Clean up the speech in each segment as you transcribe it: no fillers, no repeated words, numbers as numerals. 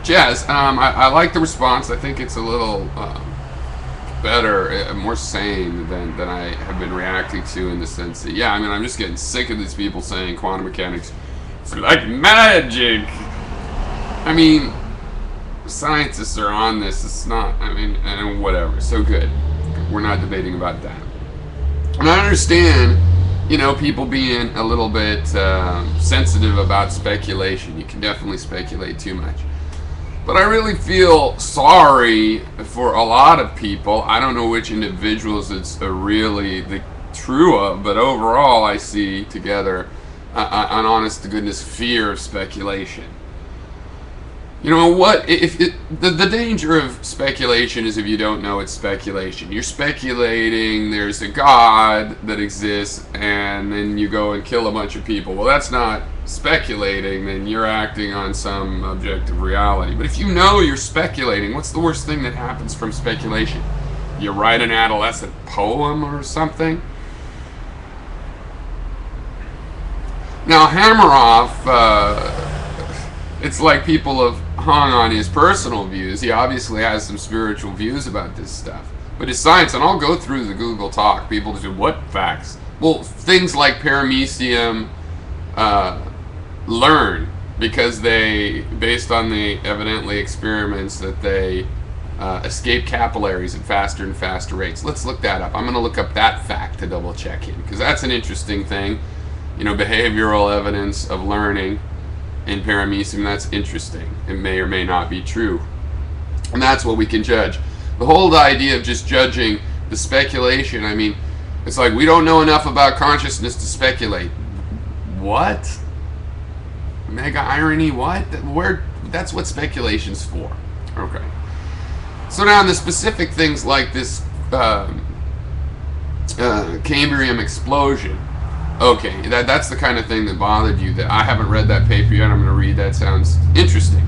Jazz, I like the response. I think it's a little better, more sane than I have been reacting to, in the sense that, yeah, I mean, I'm just getting sick of these people saying quantum mechanics is like magic. I mean, scientists are on this. It's not, I mean, and whatever. So good. We're not debating about that. And I understand, people being a little bit sensitive about speculation. You can definitely speculate too much. But I really feel sorry for a lot of people. I don't know which individuals it's really the true of, but overall I see together an honest to goodness fear of speculation. You know what? The danger of speculation is, if you don't know, it's speculation. You're speculating there's a God that exists, and then you go and kill a bunch of people. Well, that's not speculating. Then you're acting on some objective reality. But if you know you're speculating, what's the worst thing that happens from speculation? You write an adolescent poem or something? Now, Hammeroff, it's like people have hung on his personal views. He obviously has some spiritual views about this stuff. But his science, and I'll go through the Google talk, people just do, what facts? Well, things like paramecium learn because they, based on the evidently experiments, that they escape capillaries at faster and faster rates. Let's look that up. I'm going to look up that fact to double check him, because that's an interesting thing. Behavioral evidence of learning in paramecium, that's interesting. It may or may not be true. And that's what we can judge. The whole idea of just judging the speculation, I mean, it's like we don't know enough about consciousness to speculate. What? Mega irony, what? That's what speculation's for. Okay. So now the specific things like this Cambrian explosion. Okay, that's the kind of thing that bothered you. That I haven't read that paper yet. I'm going to read that. Sounds interesting.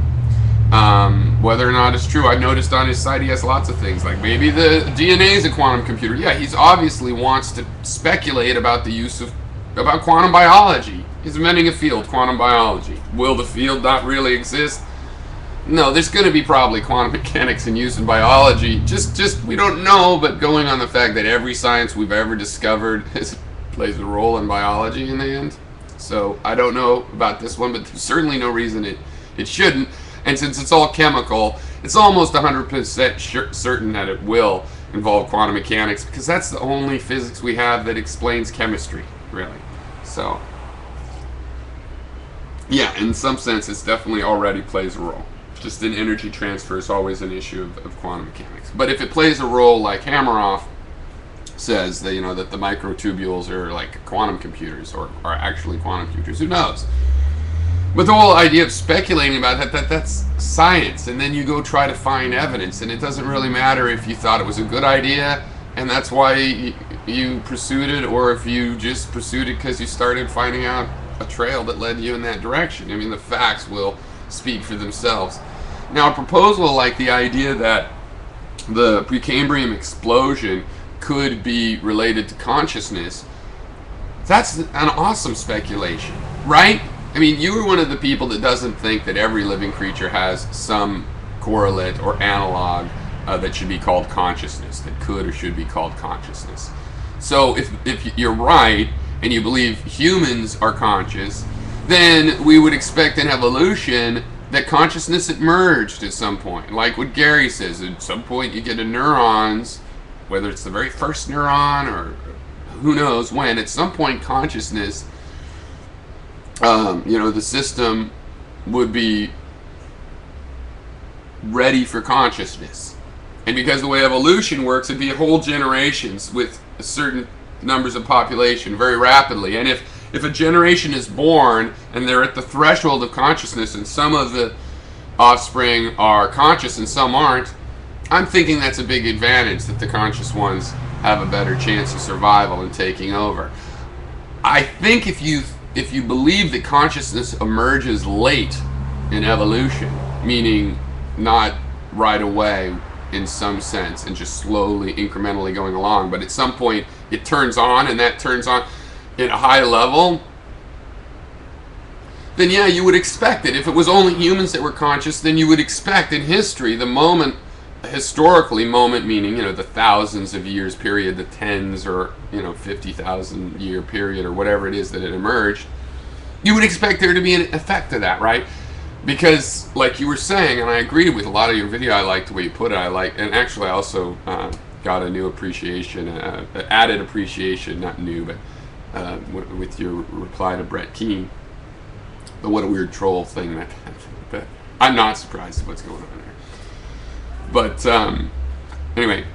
Whether or not it's true, I've noticed on his site he has lots of things, like maybe the DNA is a quantum computer. Yeah, he's obviously wants to speculate about the use of about quantum biology. He's inventing a field, quantum biology. Will the field not really exist? No, there's going to be probably quantum mechanics in use in biology. Just we don't know. But going on the fact that every science we've ever discovered plays a role in biology in the end. So I don't know about this one, but there's certainly no reason it shouldn't. And since it's all chemical, it's almost 100% certain that it will involve quantum mechanics, because that's the only physics we have that explains chemistry, really. So, yeah, in some sense, it definitely already plays a role. Just in energy transfer is always an issue of quantum mechanics. But if it plays a role like Hammeroff says, that that the microtubules are like quantum computers, or are actually quantum computers, who knows? But the whole idea of speculating about that's science, and then you go try to find evidence, and it doesn't really matter if you thought it was a good idea and that's why you pursued it, or if you just pursued it because you started finding out a trail that led you in that direction. I mean, the facts will speak for themselves. Now, a proposal like the idea that the Precambrian explosion could be related to consciousness, that's an awesome speculation, right? I mean, you were one of the people that doesn't think that every living creature has some correlate or analog that should be called consciousness, that could or should be called consciousness. So if you're right, and you believe humans are conscious, then we would expect in evolution that consciousness emerged at some point. Like what Gary says, at some point you get a neurons, whether it's the very first neuron or who knows when, at some point consciousness, the system would be ready for consciousness. And because the way evolution works, it'd be whole generations with certain numbers of population very rapidly. And if a generation is born and they're at the threshold of consciousness, and some of the offspring are conscious and some aren't, I'm thinking that's a big advantage, that the conscious ones have a better chance of survival and taking over. I think if you believe that consciousness emerges late in evolution, meaning not right away in some sense and just slowly, incrementally going along, but at some point it turns on, and that turns on at a high level, then yeah, you would expect it. If it was only humans that were conscious, then you would expect in history the moment, historically, moment meaning, the thousands of years period, the tens or 50,000 year period or whatever it is that it emerged, you would expect there to be an effect of that, right? Because, like you were saying, and I agreed with a lot of your video, I liked the way you put it. And actually I also got a new appreciation, added appreciation, not new, but with your reply to Brett Keane. But what a weird troll thing that. But I'm not surprised at what's going on there. But anyway,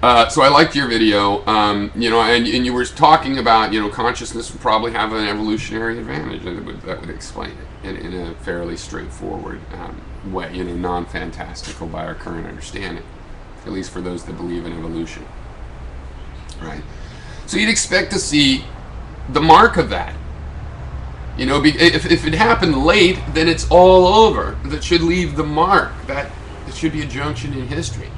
so I liked your video, and you were talking about, consciousness would probably have an evolutionary advantage, and that would explain it in a fairly straightforward way, non-fantastical by our current understanding, at least for those that believe in evolution, right? So you'd expect to see the mark of that. If it happened late, then it's all over. That should leave the mark. That should be a junction in history.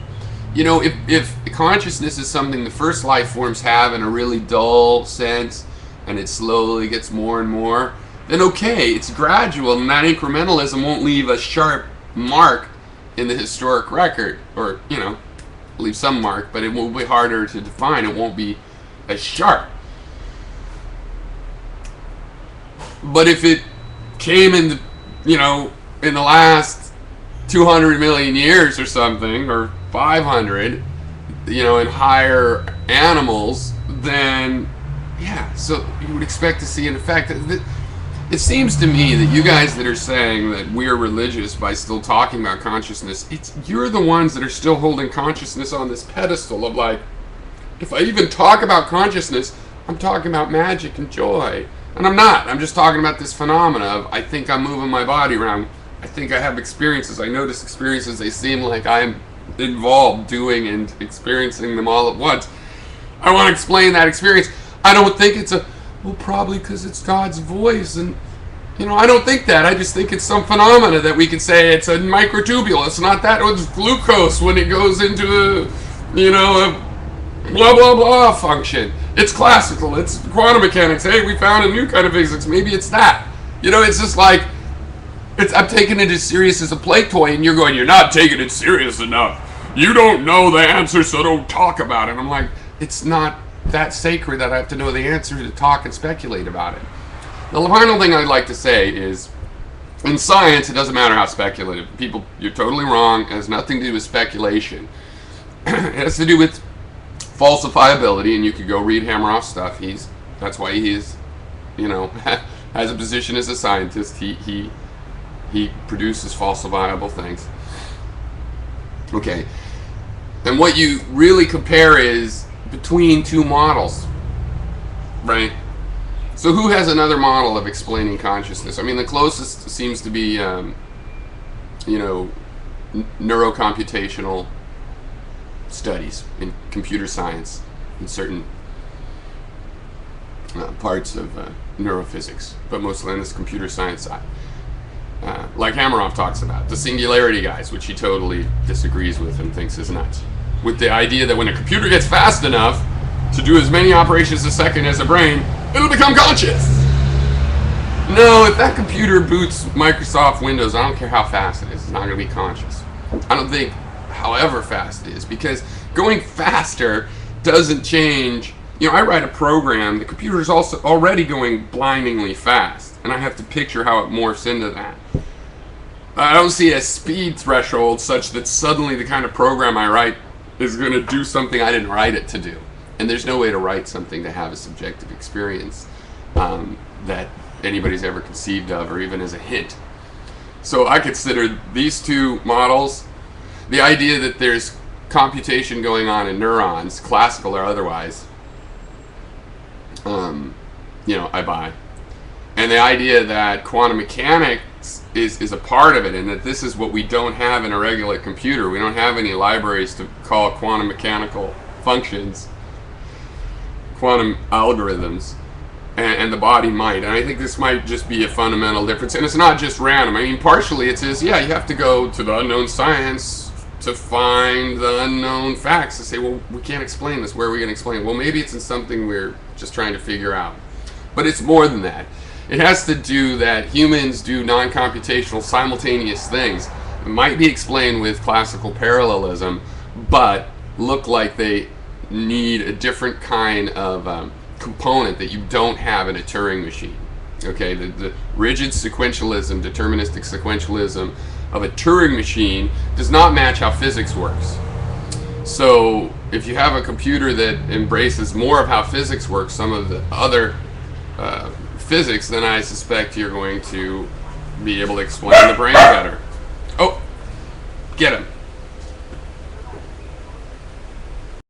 If consciousness is something the first life forms have in a really dull sense, and it slowly gets more and more, then okay, it's gradual, and that incrementalism won't leave a sharp mark in the historic record, or, leave some mark, but it will be harder to define. It won't be as sharp. But if it came in the last 200 million years or something, or 500, in higher animals, then yeah, so you would expect to see an effect. It seems to me that you guys that are saying that we're religious by still talking about consciousness, you're the ones that are still holding consciousness on this pedestal of like, if I even talk about consciousness, I'm talking about magic and joy. And I'm not. I'm just talking about this phenomena of I think I'm moving my body around. I think I have experiences. I notice experiences. They seem like I'm involved doing and experiencing them all at once. I want to explain that experience. I don't think it's probably because it's God's voice. And, I don't think that. I just think it's some phenomena that we could say it's a microtubule. It's not that. It's glucose when it goes into a blah, blah, blah function. It's classical. It's quantum mechanics. Hey, we found a new kind of physics. Maybe it's that. It's just like, I'm taking it as serious as a play toy, and you're going, you're not taking it serious enough. You don't know the answer, so don't talk about it. And I'm like, it's not that sacred that I have to know the answer to talk and speculate about it. The final thing I'd like to say is, in science, it doesn't matter how speculative. People, you're totally wrong. It has nothing to do with speculation. It has to do with falsifiability, and you could go read Hammeroff's stuff. That's why he's, has a position as a scientist. He produces falsifiable things. Okay. And what you really compare is between two models, right? So who has another model of explaining consciousness? I mean, the closest seems to be, neurocomputational studies in computer science in certain parts of neurophysics, but mostly on this computer science side. Like Hammeroff talks about, the Singularity guys, which he totally disagrees with and thinks is nuts. With the idea that when a computer gets fast enough to do as many operations a second as a brain, it'll become conscious. No, if that computer boots Microsoft Windows, I don't care how fast it is, it's not going to be conscious. I don't think however fast it is, because going faster doesn't change. I write a program, the computer is also already going blindingly fast, and I have to picture how it morphs into that. I don't see a speed threshold such that suddenly the kind of program I write is going to do something I didn't write it to do. And there's no way to write something to have a subjective experience that anybody's ever conceived of, or even as a hint. So I consider these two models, the idea that there's computation going on in neurons, classical or otherwise, I buy. And the idea that quantum mechanics is a part of it, and that this is what we don't have in a regular computer. We don't have any libraries to call quantum mechanical functions quantum algorithms, and the body might. And I think this might just be a fundamental difference. And it's not just random. I mean, partially it says, you have to go to the unknown science to find the unknown facts, to say, well, we can't explain this. Where are we going to explain it? Well, maybe it's in something we're just trying to figure out. But it's more than that. It has to do that humans do non-computational simultaneous things. It might be explained with classical parallelism, but look like they need a different kind of component that you don't have in a Turing machine. Okay, the rigid sequentialism, deterministic sequentialism of a Turing machine does not match how physics works. So if you have a computer that embraces more of how physics works, some of the other physics, then I suspect you're going to be able to explain the brain better. Oh, get him.